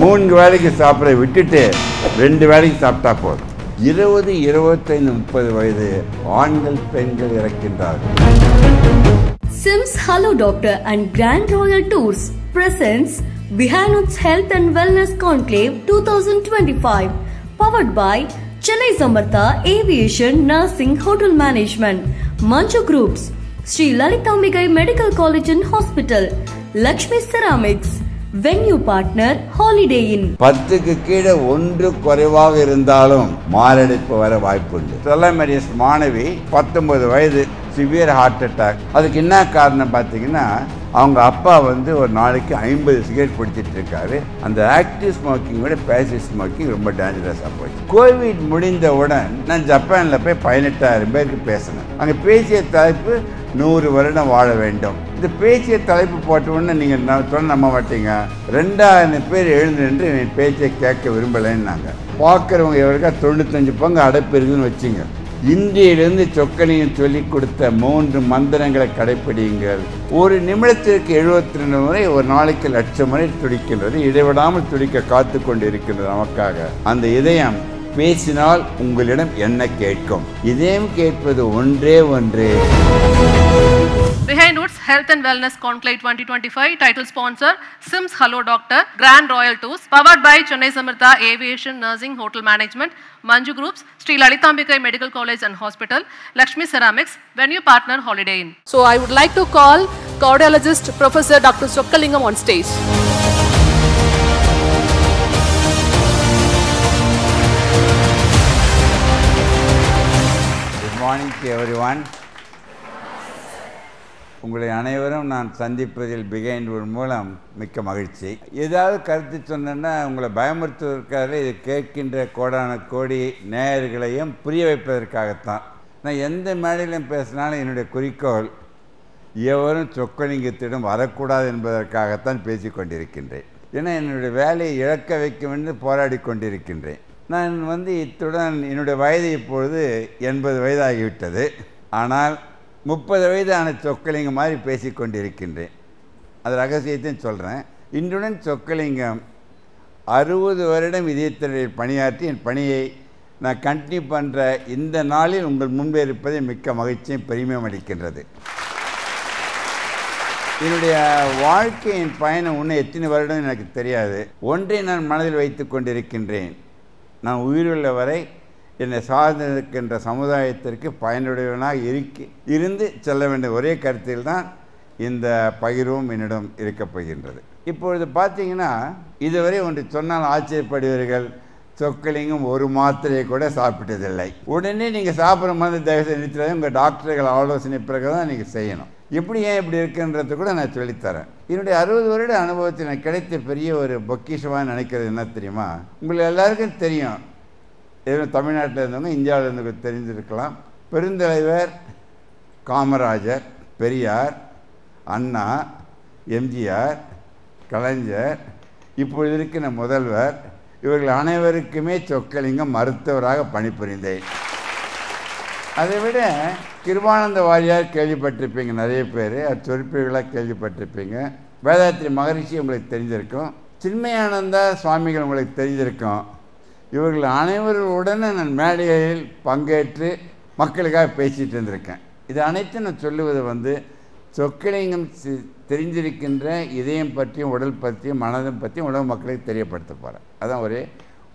3 வேளைக்கு சாப்பிட விட்டுட்டு 2 வேளைக்கு சாப்பிட்டா போதும். 20, 25, 30 வயது ஆண்கள் பெண்கள் இறக்கின்றார்கள். Sims Hello Doctor and Grand Royal Tours presents Vihanu's Health and Wellness Conclave 2025, powered by Chennai Samartha Aviation Nursing Hotel Management, Manju Groups, Sri Lalitambikai Medical College and Hospital, Lakshmi Ceramics, venue partner Holiday Inn. 10க்கு கீழே 1 குறைவாக இருந்தாலும் மாரடைப்பு வர வாய்ப்புண்டு. செல்லமரியஸ் மாணவி 19 வயது severe heart attack. அதுக்கு என்ன காரணம் பார்த்தீங்கன்னா, அவங்க அப்பா ஒரு நாளைக்கு 50 சிகரெட் பிடிச்சிட்டு இருக்காரு. அந்த ஆக்டிவ் ஸ்மோக்கிங் விட பேசிவ் ஸ்மோக்கிங் ரொம்ப டேஞ்சரஸாக போச்சு. கோவிட் முடிந்தவுடன் நான் ஜப்பானில் போய் 18,000 பேருக்கு பேசினேன். அங்கே பேசிய தலைப்பு 100 வருடம் வாழ வேண்டும். இந்த பேச்சிய தலைப்பு போட்ட உடனே நீங்கள் சொன்ன நம்ப மாட்டீங்க, 2000 பேர் எழுந்து நின்று என் பேச்சை கேட்க விரும்பலைன்னாங்க. பார்க்குறவங்க எவருக்கா 95 பங்கு அடைப்பு இருக்குதுன்னு வச்சுங்க. இந்தியிலிருந்து சொக்கலிங்கம் சொல்லிக் கொடுத்த 3 மந்திரங்களை கடைப்பிடியுங்கள். ஒரு நிமிடத்திற்கு 72 முறை, ஒரு நாளைக்கு 1,00,000 முறை துடிக்கின்றது. இடைவிடாமல் துடிக்க காத்து கொண்டு இருக்கின்றது நமக்காக. அந்த இதயம் பேசினால் உங்களிடம் என்ன கேட்கும்? இதயம் கேட்பது ஒன்றே ஒன்று. Vihanu's Health and Wellness Conclave 2025, title sponsor Sims Hello Doctor, Grand Royal Tours, powered by Chennai Samartha Aviation Nursing Hotel Management, Manju Groups, Sri Lalitambikai Medical College and Hospital, Lakshmi Ceramics, venue partner Holiday Inn. So I would like to call cardiologist Professor Dr. Chokkalingam on stage. Good morning to everyone. உங்களை அனைவரும் நான் சந்திப்பதில் behind மூலம் மிக்க மகிழ்ச்சி. ஏதாவது கருத்து சொன்னேன்னா உங்களை பயமுறுத்துவதற்காக இது கேட்கின்ற கோடான கோடி நேயர்களையும் புரிய வைப்பதற்காகத்தான். நான் எந்த மேடையிலும் பேசினாலும் என்னுடைய குறிக்கோள் எவரும் சொக்கலிங்கத்திடம் வரக்கூடாது என்பதற்காகத்தான் பேசி கொண்டிருக்கின்றேன். ஏன்னா என்னுடைய வேலையை இழக்க வைக்கும் என்று போராடி கொண்டிருக்கின்றேன். நான் இத்துடன் என்னுடைய வயது இப்பொழுது 80 வயதாகிவிட்டது. ஆனால் 30 வயதான சொக்கலிங்கம் மாதிரி பேசி கொண்டிருக்கின்றேன். அது ரகசியத்தையும் சொல்கிறேன். இன்றுடன் சொக்கலிங்கம் 60 வருடம் இதயத்துறையில் பணியாற்றி என் பணியை நான் கண்டினியூ பண்ணுற இந்த நாளில் உங்கள் முன்பே இருப்பதை மிக்க மகிழ்ச்சியும் பெருமையும் அளிக்கின்றது. என்னுடைய வாழ்க்கையின் பயணம் இன்னும் எத்தனை வருடம் எனக்கு தெரியாது. ஒன்றை நான் மனதில் வைத்து கொண்டிருக்கின்றேன். நான் உயிருள்ள வரை என்னை சார்ந்திருக்கின்ற சமுதாயத்திற்கு பயனுடையவனாக இருந்து செல்ல வேண்டிய ஒரே கருத்தில் தான் இந்த பகிர்வும் என்னிடம் இருக்கப் போகின்றது. இப்பொழுது பார்த்தீங்கன்னா, இதுவரை ஒன்று சொன்னால் ஆச்சரியப்படுவீர்கள், சொக்கலிங்கம் ஒரு மாத்திரையை கூட சாப்பிட்டதில்லை. உடனே நீங்கள் சாப்பிட்ற மாதிரி தயவுசெய்து நிறுத்திடாது. உங்கள் டாக்டர்கள் ஆலோசனை பிறகு தான் நீங்கள் செய்யணும். ஏன் இப்படி இருக்குன்றது கூட நான் சொல்லித்தரேன். என்னுடைய 60 வருட அனுபவத்தில் எனக்கு கிடைத்த பெரிய ஒரு பொக்கிஷமாக நினைக்கிறது என்ன தெரியுமா? உங்களுக்கு எல்லாருக்கும் தெரியும், எதுவும் தமிழ்நாட்டில் இருந்தவங்க இந்தியாவில் இருந்தவங்க தெரிஞ்சிருக்கலாம். பெருந்தலைவர் காமராஜர், பெரியார், அண்ணா, எம்ஜிஆர், கலைஞர், இப்பொழுது இருக்கிற முதல்வர், இவர்கள் அனைவருக்குமே சொக்கலிங்கம் மருத்துவராக பணிபுரிந்தேன். அதை விட கிருபானந்த வாரியார் கேள்விப்பட்டிருப்பீங்க, நிறைய பேர் சொற்பொழிகளாக கேள்விப்பட்டிருப்பீங்க. வேதாத்திரி மகரிஷி உங்களுக்கு தெரிஞ்சிருக்கும். சின்மயானந்தா சுவாமிகள் உங்களுக்கு தெரிஞ்சிருக்கும். இவர்கள் அனைவருடனே நான் மேடைகளில் பங்கேற்று மக்களுக்காக பேசிகிட்டு இருந்திருக்கேன். இது அனைத்தும் நான் சொல்லுவது சொக்கலிங்கம் தெரிஞ்சிருக்கின்ற இதயம் பற்றியும் உடல் பற்றியும் மனதம் பற்றியும் உலக மக்களுக்கு தெரியப்படுத்த போகிறேன். அதான்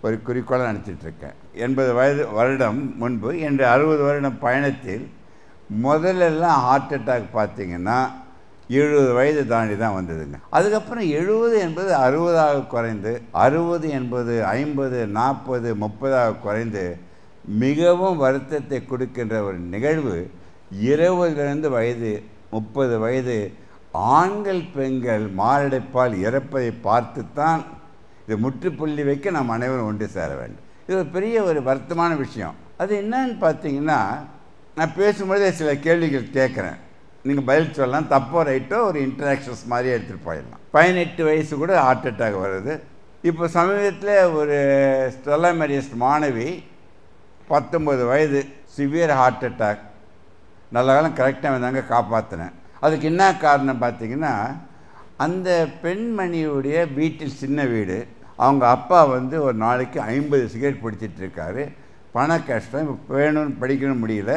ஒரு குறிக்கோளை நினச்சிட்ருக்கேன். 80 வருடம் முன்பு என்ற 60 வருடம் பயணத்தில் முதலெல்லாம் ஹார்ட் அட்டாக் பார்த்திங்கன்னா 70 வயது தாண்டி தான் வந்ததுங்க. அதுக்கப்புறம் 70 என்பது 60ஆக குறைந்து, 60 என்பது 50, 40, 30ஆக குறைந்து மிகவும் வருத்தத்தை கொடுக்கின்ற ஒரு நிகழ்வு 20 வயது 30 வயது ஆண்கள் பெண்கள் மாரடைப்பால் இறப்பதை பார்த்து தான் இது முற்றுப்புள்ளி வைக்க நாம் அனைவரும் ஒன்று சேர வேண்டும். இது ஒரு பெரிய ஒரு வருத்தமான விஷயம். அது என்னன்னு பார்த்தீங்கன்னா, நான் பேசும்போதே சில கேள்விகள் கேட்குறேன், நீங்கள் பதில் சொல்லலாம். தப்போ ரைட்டோ ஒரு இன்ட்ராக்ஷன்ஸ் மாதிரி எடுத்துகிட்டு போயிடலாம். 18 வயசு கூட ஹார்ட் அட்டாக் வருது. இப்போ சமீபத்தில் ஒரு செல்லமரியஸ் மாணவி 19 வயது சிவியர் ஹார்ட் அட்டாக். நல்ல காலம் கரெக்டாக வந்தாங்க, காப்பாற்றினேன். அதுக்கு என்ன காரணம் பார்த்தீங்கன்னா, அந்த பெண்மணியுடைய வீட்டில் சின்ன வீடு, அவங்க அப்பா வந்து ஒரு நாளைக்கு 50 சிகரெட் பிடிச்சிட்டு இருக்காரு. பண கஷ்டம், இப்போ வேணும்னு படிக்கணும் முடியல.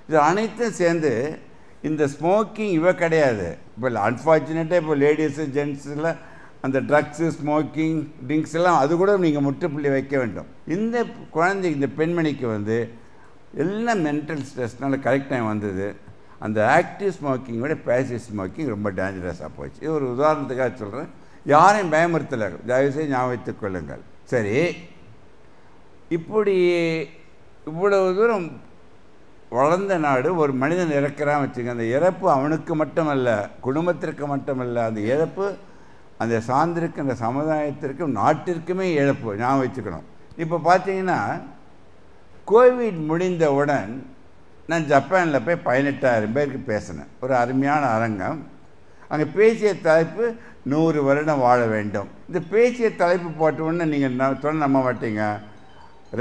இது அனைத்தும் சேர்ந்து இந்த ஸ்மோக்கிங் கிடையாது. இப்போ அன்ஃபார்ச்சுனேட்டாக இப்போ லேடிஸு ஜென்ட்ஸில் அந்த ட்ரக்ஸு ஸ்மோக்கிங் ட்ரிங்க்ஸ் எல்லாம் அது கூட நீங்கள் முற்றுப்புள்ளி வைக்க வேண்டும். இந்த குழந்தை இந்த பெண்மணிக்கு வந்து எல்லாம் மென்டல் ஸ்ட்ரெஸ்னால கரெக்ட் டைம் வந்தது. அந்த ஆக்டிவ் ஸ்மோக்கிங் விட பேசிவ் ஸ்மோக்கிங் ரொம்ப டேஞ்சரஸாக போச்சு. இது ஒரு உதாரணத்துக்காக சொல்கிறேன். யாரையும் பயமுறுத்தலை, தயவுசெய்து ஞாபகம் வைத்துக் கொள்ளுங்கள். சரி, இப்படி இவ்வளவு தூரம் வளர்ந்த நாடு ஒரு மனிதன் இறக்கிறான் வச்சுங்க. அந்த இறப்பு அவனுக்கு மட்டுமல்ல, குடும்பத்திற்கு மட்டுமல்ல, அந்த இறப்பு அந்த சார்ந்திருக்கு அந்த சமுதாயத்திற்கும் நாட்டிற்குமே இழப்பு. ஞாபகம் வச்சுக்கணும். இப்போ பார்த்தீங்கன்னா கோவிட் முடிந்தவுடன் நான் ஜப்பானில் போய் 18,000 பேருக்கு பேசினேன். ஒரு அருமையான அரங்கம். அங்கே பேசிய தலைப்பு 100 வருடம் வாழ வேண்டும். இந்த பேசிய தலைப்பு போட்ட உடனே நீங்கள் சொன்ன நம்ப மாட்டீங்க,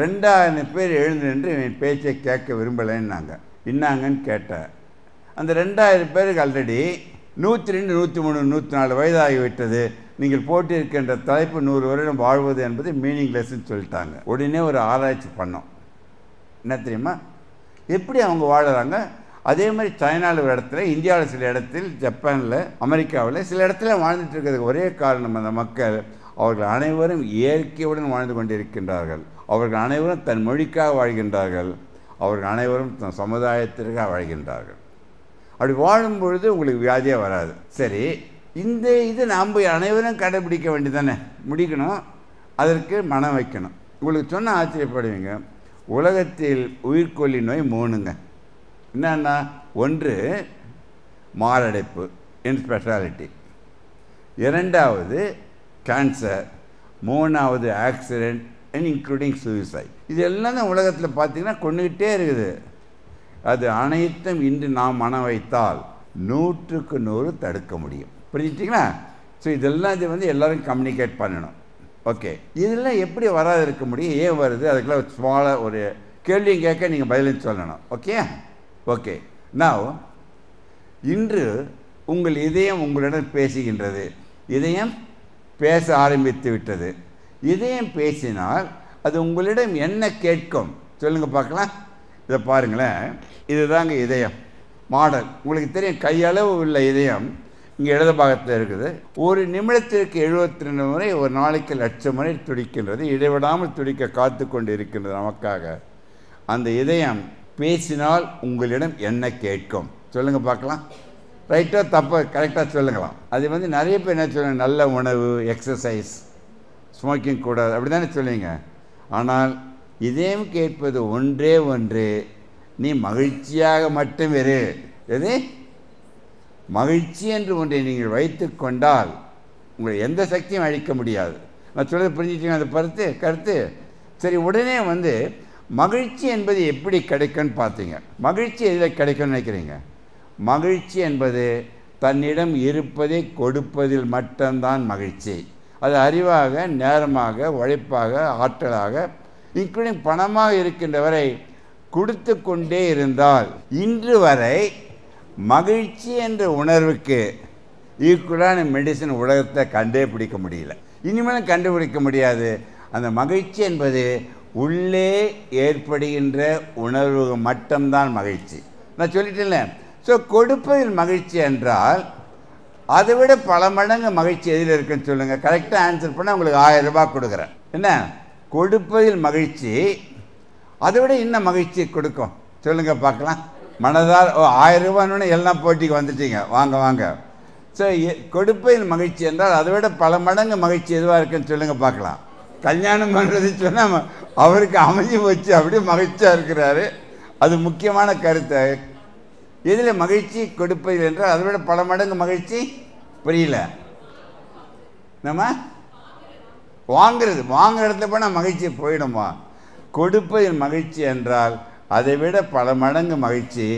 2000 பேர் எழுந்து நின்று என் பேச்சை கேட்க விரும்பலைன்னாங்க. என்னாங்கன்னு கேட்டேன். அந்த 2000 பேருக்கு ஆல்ரெடி 102, 103, 104 வயதாகிவிட்டது. நீங்கள் போட்டிருக்கின்ற தலைப்பு 100 வருடம் வாழ்வது என்பது மீனிங்லெஸ்ன்னு சொல்லிட்டாங்க. உடனே ஒரு ஆராய்ச்சி பண்ணோம். என்ன தெரியுமா, எப்படி அவங்க வாழறாங்க. அதே மாதிரி சைனாவில் ஒரு இடத்துல, இந்தியாவில் சில இடத்தில், ஜப்பானில், அமெரிக்காவில் சில இடத்துல வாழ்ந்துட்டு இருக்கிறதுக்கு ஒரே காரணம் அந்த மக்கள் அவர்கள் அனைவரும் இயற்கையுடன் வாழ்ந்து கொண்டிருக்கின்றார்கள். அவர்கள் அனைவரும் தன் மொழிக்காக வாழ்கின்றார்கள். அவர்கள் அனைவரும் தன் சமுதாயத்திற்காக வாழ்கின்றார்கள். அப்படி வாழும் பொழுது உங்களுக்கு வியாதியே வராது. சரி, இந்த இது நாம் அனைவரும் கடைபிடிக்க வேண்டியதானே, முடிக்கணும். அதற்கு மனம் வைக்கணும். உங்களுக்கு சொன்ன ஆச்சரியப்படுவீங்க, உலகத்தில் உயிர்கொல்லி நோய் 3ங்க. என்னன்னா, 1 மாரடைப்பு இன் ஸ்பெஷாலிட்டி, 2வது கேன்சர், 3வது ஆக்சிடெண்ட் அண்ட் இன்க்ளூடிங் சூசைட். இது எல்லாம் தான் உலகத்தில் பார்த்தீங்கன்னா கொண்டுகிட்டே இருக்குது. அது அனைத்தும் இன்று நாம் மனம் வைத்தால் 100க்கு 100 தடுக்க முடியும். புரிஞ்சுட்டிங்களா? ஸோ இதெல்லாம் இது வந்து எல்லோரும் கம்யூனிகேட் பண்ணணும். ஓகே, இதெல்லாம் எப்படி வராது இருக்க முடியும், ஏன் வருது, அதுக்கெல்லாம் ஸ்மாலாக ஒரு கேள்வியும் கேட்க நீங்கள் பதிலும் சொல்லணும். ஓகே ஓகே நான் இன்று உங்கள் இதயம் உங்களிடம் பேசுகின்றது. இதயம் பேச ஆரம்பித்து விட்டது. இதயம் பேசினால் அது உங்களிடம் என்ன கேட்கும் சொல்லுங்கள் பார்க்கலாம். இதை பாருங்களேன், இதுதாங்க இதயம் மாடல். உங்களுக்கு தெரியும், கையளவு உள்ள இதயம் இங்கே இடது பாகத்தில் இருக்குது. ஒரு நிமிடத்திற்கு 72 முறை, ஒரு நாளைக்கு 1,00,000 முறை துடிக்கின்றது. இடைவிடாமல் துடிக்க காத்து கொண்டு இருக்கின்றது நமக்காக. அந்த இதயம் பேசினால் உங்களிடம் என்ன கேட்கும் சொல்லுங்கள் பார்க்கலாம். ரைட்டாக தப்பா கரெக்டாக சொல்லுங்களாம். அது வந்து நிறைய பேர் என்ன சொல்லுங்க, நல்ல உணவு, எக்ஸசைஸ், ஸ்மோக்கிங் கூடாது, அப்படி தானே சொல்லுவீங்க. ஆனால் இதயம் கேட்பது ஒன்றே ஒன்று, நீ மகிழ்ச்சியாக மட்டும் இரு. எது மகிழ்ச்சி என்று ஒன்றை நீங்கள் வைத்து கொண்டால் உங்களை எந்த சக்தியும் அழிக்க முடியாது. நான் சொல்கிறது புரிஞ்சுட்டீங்க அந்த கருத்து? சரி, உடனே வந்து மகிழ்ச்சி என்பது எப்படி கிடைக்கும்னு பார்த்தீங்க. மகிழ்ச்சி எதில் கிடைக்கும்னு நினைக்கிறீங்க? மகிழ்ச்சி என்பது தன்னிடம் இருப்பதை கொடுப்பதில் மட்டும்தான் மகிழ்ச்சி. அது அறிவாக, நேரமாக, உழைப்பாக, ஆற்றலாக, இன்க்ளூடிங் பணமாக இருக்கின்ற வரை கொடுத்து கொண்டே இருந்தால், இன்று வரை மகிழ்ச்சி என்ற உணர்வுக்கு ஈக்குவலான மெடிசன் உலகத்தை கண்டே பிடிக்க முடியல, இனிமேலும் கண்டுபிடிக்க முடியாது. அந்த மகிழ்ச்சி என்பது உள்ளே ஏற்படுகின்ற உணர்வு மட்டும்தான் மகிழ்ச்சி. நான் சொல்லிட்டேன்ல. ஸோ கொடுப்பதில் மகிழ்ச்சி என்றால் அதை விட பல மடங்கு மகிழ்ச்சி எதில் இருக்குன்னு சொல்லுங்கள். கரெக்டாக ஆன்சர் பண்ணால் உங்களுக்கு 1000 ரூபாய் கொடுக்குறேன். என்ன கொடுப்பதில் மகிழ்ச்சி, அதை விட இன்னும் மகிழ்ச்சி கொடுக்கும் சொல்லுங்கள் பார்க்கலாம். மனதால் 1000 ரூபான்னு எல்லாம் போட்டிக்கு வந்துட்டீங்க, வாங்க வாங்க. ஸோ கொடுப்பதில் மகிழ்ச்சி என்றால் அதை விட பல மடங்கு மகிழ்ச்சி எதுவாக இருக்குன்னு சொல்லுங்கள் பார்க்கலாம். கல்யாணம் பண்ணுறது சொன்னால் அவருக்கு அமைஞ்சு வச்சு அப்படியே மகிழ்ச்சியாக இருக்கிறாரு. அது முக்கியமான கருத்து. எதில் மகிழ்ச்சி கொடுப்பதில் என்றால் அதை விட பல மடங்கு மகிழ்ச்சி. புரியல? நம்ம வாங்குற இடத்துல போனால் மகிழ்ச்சி போயிடுமா? கொடுப்பதில் மகிழ்ச்சி என்றால் அதை விட பல மடங்கு மகிழ்ச்சி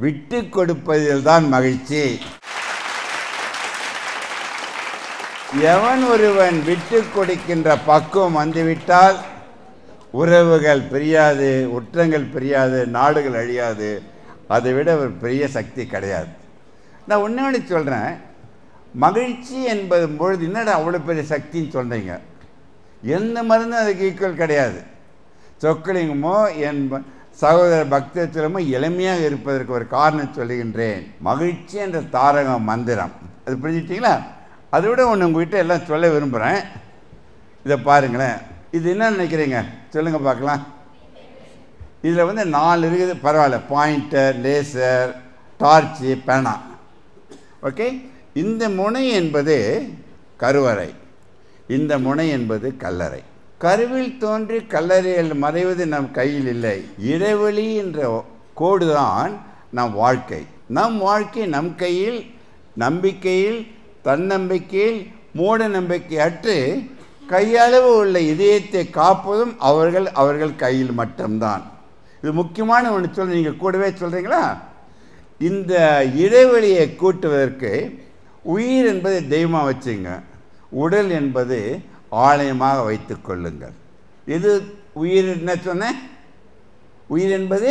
விட்டு கொடுப்பதில் தான் மகிழ்ச்சி. எவன் ஒருவன் விட்டு கொடுக்கின்ற பக்குவம் வந்துவிட்டால் உறவுகள் பிரியாது, உற்றங்கள் பிரியாது, நாடுகள் அழியாது. அதை விட ஒரு பெரிய சக்தி கிடையாது. நான் ஒன்று சொல்கிறேன், மகிழ்ச்சி என்பது பொழுது என்னடா அவ்வளோ பெரிய சக்தின்னு சொல்கிறீங்க. எந்த மருந்தும் அதுக்கு ஈக்குவல் கிடையாது. சொக்கலிங்கமோ என் சகோதர பக்தத்திலமோ எளிமையாக இருப்பதற்கு ஒரு காரணம் சொல்லுகின்றேன். மகிழ்ச்சி என்ற தாரக மந்திரம், அது புரிஞ்சுட்டிங்களா? அதை விட ஒன்று உங்கள்கிட்ட எல்லாம் சொல்ல விரும்புகிறேன். இதை பாருங்களேன். இது என்ன நினைக்கிறீங்க சொல்லுங்கள் பார்க்கலாம். இதில் 4 இருக்குது, பரவாயில்ல. பாயிண்டர், லேசர், டார்ச்சு, பேனா. ஓகே, இந்த முனை என்பது கருவறை, இந்த முனை என்பது கல்லறை. கருவில் தோன்றி கல்லறையில் மறைவது நம் கையில் இல்லை. இடைவெளி என்ற கோடு தான் நம் வாழ்க்கை. நம் வாழ்க்கை நம் கையில், நம்பிக்கையில், தன்னம்பிக்கையில், மூட நம்பிக்கை அற்று கையளவு உள்ள இதயத்தை காப்பதும் அவர்கள் கையில் மட்டும்தான். இது முக்கியமான ஒன்று சொல்ல, நீங்கள் கூடவே சொல்கிறீங்களா? இந்த இடைவெளியை கூட்டுவதற்கு உயிர் என்பது தெய்வமாக வச்சுங்க, உடல் என்பது ஆலயமாக வைத்து கொள்ளுங்கள். இது உயிர் என்ன சொன்னேன்? உயிர் என்பது,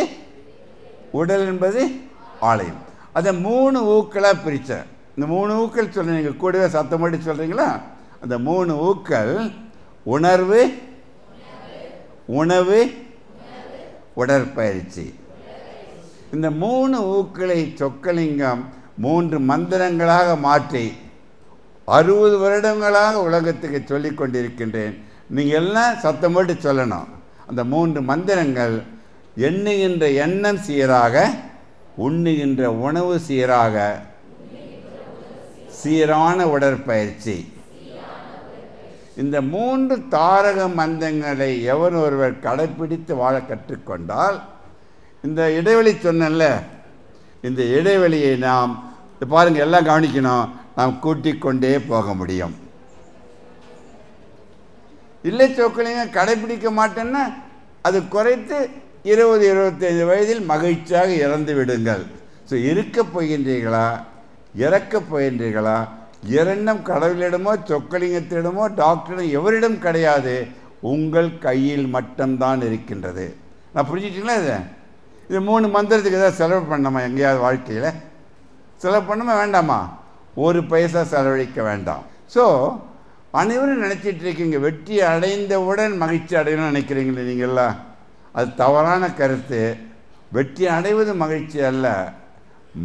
உடல் என்பது ஆலயம். அதை 3 ஊக்களாக பிரித்தேன். இந்த 3 ஊக்கள் சொல்ல, நீங்கள் கூடவே சத்தம் போட்டு சொல்கிறீங்களா? அந்த 3 ஊக்கள் உணர்வு, உணவு, உடற்பயிற்சி. இந்த 3 ஊக்களை சொக்கலிங்கம் 3 மந்திரங்களாக மாற்றி 60 வருடங்களாக உலகத்துக்கு சொல்லிக் கொண்டிருக்கின்றேன். நீங்கள் எல்லாம் சத்தம் போட்டு சொல்லணும். அந்த 3 மந்திரங்கள்: எண்ணுகின்ற எண்ணம் சீராக, உண்ணுகின்ற உணவு சீராக, சீரான உடற்பயிற்சி. இந்த 3 தாரக மந்திரங்களை எவன் ஒருவர் கடைப்பிடித்து வாழ கற்றுக்கொண்டால், இந்த இடைவெளி சொன்னல, இந்த இடைவெளியை நாம் பாருங்கள், எல்லாம் கவனிக்கணும், நாம் கூட்டிக் கொண்டே போக முடியும். இல்லை சொக்கலிங்க கடைப்பிடிக்க மாட்டேன்னா அது குறைத்து 20-25 வயதில் மகிழ்ச்சியாக இறந்து விடுங்கள். ஸோ இருக்கப் போகின்றீர்களா, இறக்கப் போகின்றீர்களா? இரண்டும் கடவுளிடமோ சொக்கலிங்கத்திடமோ டாக்டரிடம் எவரிடம் கிடையாது, உங்கள் கையில் மட்டும்தான் இருக்கின்றது. நான் புரிஞ்சுட்டிங்களா? இது 3 மந்திரத்துக்கு ஏதாவது செலவு பண்ணாமா? எங்கேயாவது வாழ்க்கையில் செலவு பண்ணாமா வேண்டாமா? 1 பைசா செலவழிக்க வேண்டாம். ஸோ அனைவரும் நினச்சிட்டு இருக்கீங்க வெற்றி அடைந்தவுடன் மகிழ்ச்சி அடையணும்னு நினைக்கிறீங்களே நீங்கள்லாம். அது தவறான கருத்து. வெற்றி அடைவது மகிழ்ச்சி அல்ல,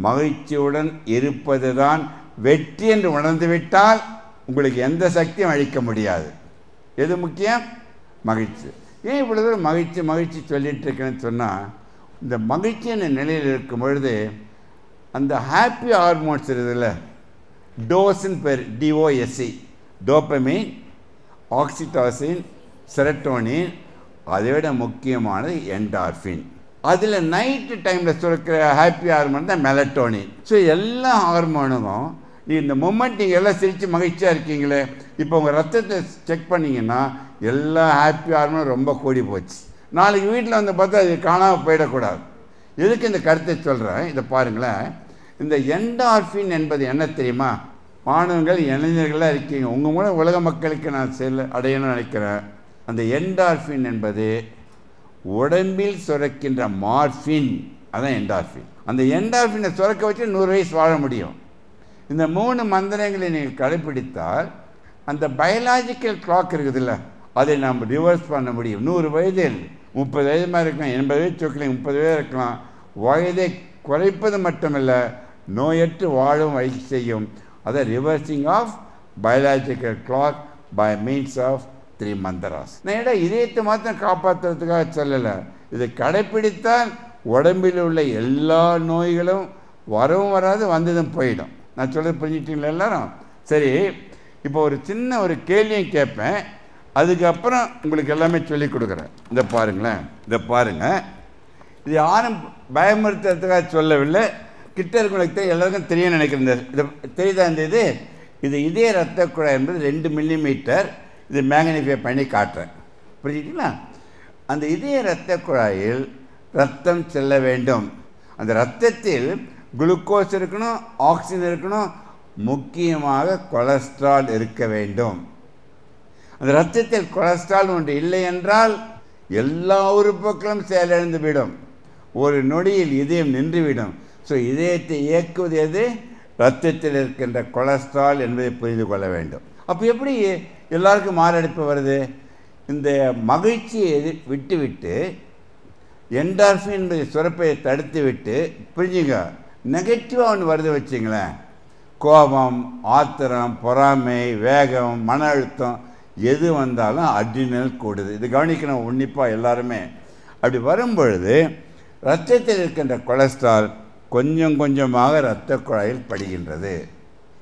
மகிழ்ச்சியுடன் இருப்பது தான் வெற்றி என்று உணர்ந்துவிட்டால் உங்களுக்கு எந்த சக்தியும் அழிக்க முடியாது. எது முக்கியம்? மகிழ்ச்சி. ஏன் இவ்வளோ தூரம் மகிழ்ச்சி மகிழ்ச்சி சொல்லிட்டு இருக்கேன்னு சொன்னால், இந்த மகிழ்ச்சியான நிலையில் இருக்கும் பொழுது அந்த ஹாப்பி ஹார்மோன்ஸ் இருக்குதுல்ல, டோஸ்ன்னு பேர், டிஓஎஸ்சி, டோப்பமைன், ஆக்சிடாசின், செரட்டோனின், அதை விட முக்கியமானது என்டார்ஃபின். அதில் நைட்டு டைமில் சுரக்கிற ஹாப்பி ஹார்மோன் தான் மெலட்டோனின். ஸோ எல்லா ஹார்மோனுக்கும் இந்த மூமெண்ட் நீங்கள் எல்லாம் சிரித்து மகிழ்ச்சியாக இருக்கீங்களே, இப்போ உங்கள் ரத்தத்தை செக் பண்ணிங்கன்னா எல்லா ஹாப்பி ஹார்மோனும் ரொம்ப கூடி போச்சு. நாளைக்கு வீட்டில் வந்து பார்த்தா அது காணாமல் போயிடக்கூடாது. எதுக்கு இந்த கருத்தை சொல்கிறேன், இதை பாருங்களேன். இந்த என்டார்ஃபின் என்பது என்ன தெரியுமா? மாணவர்கள், இளைஞர்களாக இருக்கீங்க, உங்கள் மூலம் உலக மக்களுக்கு நான் அடையணும்னு நினைக்கிறேன். அந்த என்டார்ஃபின் என்பது உடம்பில் சுரக்கின்ற மார்ஃபின், அதான் என்டார்ஃபின். அந்த என்டார்ஃபினை சுரக்க வச்சு 100 வயசு வாழ முடியும். இந்த 3 மந்திரங்களை நீங்கள் கடைப்பிடித்தால் அந்த பயாலாஜிக்கல் கிளாக் இருக்குதுல்ல, அதை நாம் ரிவர்ஸ் பண்ண முடியும். 100 வயதில் 30 வயது மாதிரி இருக்கலாம், 80 வயது சொக்கலிங்க 30 வயது இருக்கலாம். வயதை குறைப்பது மட்டுமல்ல, நோயற்று வாழும் வழி செய்யும். அதை reversing of biological clock by means of 3 mantras. நான் இதயத்தை மாத்திரம் காப்பாற்றுறதுக்காக சொல்லலை, இதை கடைப்பிடித்தால் உடம்பில் உள்ள எல்லா நோய்களும் வரவும் வராது, வந்ததும் போயிடும். நான் சொல்கிறது புரிஞ்சுட்டீங்களா எல்லாரும்? சரி, இப்போ ஒரு சின்ன ஒரு கேள்வியும் கேட்பேன், அதுக்கப்புறம் உங்களுக்கு எல்லாமே சொல்லிக் கொடுக்குறேன். இதை பாருங்களேன், இதை பாருங்கள். இது யாரும் பயமுறுத்துறதுக்காக சொல்லவில்லை, கிட்ட இருக்கிறவங்களுக்கு எல்லாருக்கும் தெரிய நினைக்கிறேன். இதை தெரியுதா? இந்த இது இதய ரத்த குழாய் என்பது 2 மில்லிமீட்டர். இது மேக்னிஃபை பண்ணி காட்டுறேன், புரிஞ்சுக்கிட்டீங்களா? அந்த இதய இரத்த குழாயில் ரத்தம் செல்ல வேண்டும். அந்த இரத்தத்தில் குளுக்கோஸ் இருக்கணும், ஆக்சிஜன் இருக்கணும், முக்கியமாக கொலஸ்ட்ரால் இருக்க வேண்டும். அந்த இரத்தத்தில் கொலஸ்ட்ரால் ஒன்று இல்லை என்றால் எல்லா உறுப்புகளும் செயலிழந்து விடும், ஒரு நொடியில் இதயம் நின்றுவிடும். ஸோ இதயத்தை இயக்குவது எது? இரத்தத்தில் இருக்கின்ற கொலஸ்ட்ரால் என்பதை புரிந்து கொள்ள வேண்டும். அப்போ எப்படி எல்லாருக்கும் மாரடைப்பு வருது? இந்த மகிழ்ச்சியை விட்டு என்டார்ஃபின் என்பதை சுரப்பையை தடுத்து விட்டு புரிஞ்சுங்க. நெகட்டிவாக ஒன்று வருது வச்சுங்களேன், கோபம், ஆத்திரம், பொறாமை, வேகம், மன அழுத்தம் எது வந்தாலும் அட்ரினல் கூடுது. இது கவனிக்கணும் உன்னிப்பாக எல்லாருமே. அப்படி வரும்பொழுது இரத்தத்தில் இருக்கின்ற கொலஸ்ட்ரால் கொஞ்சம் கொஞ்சமாக இரத்த குழாயில் படிகின்றது.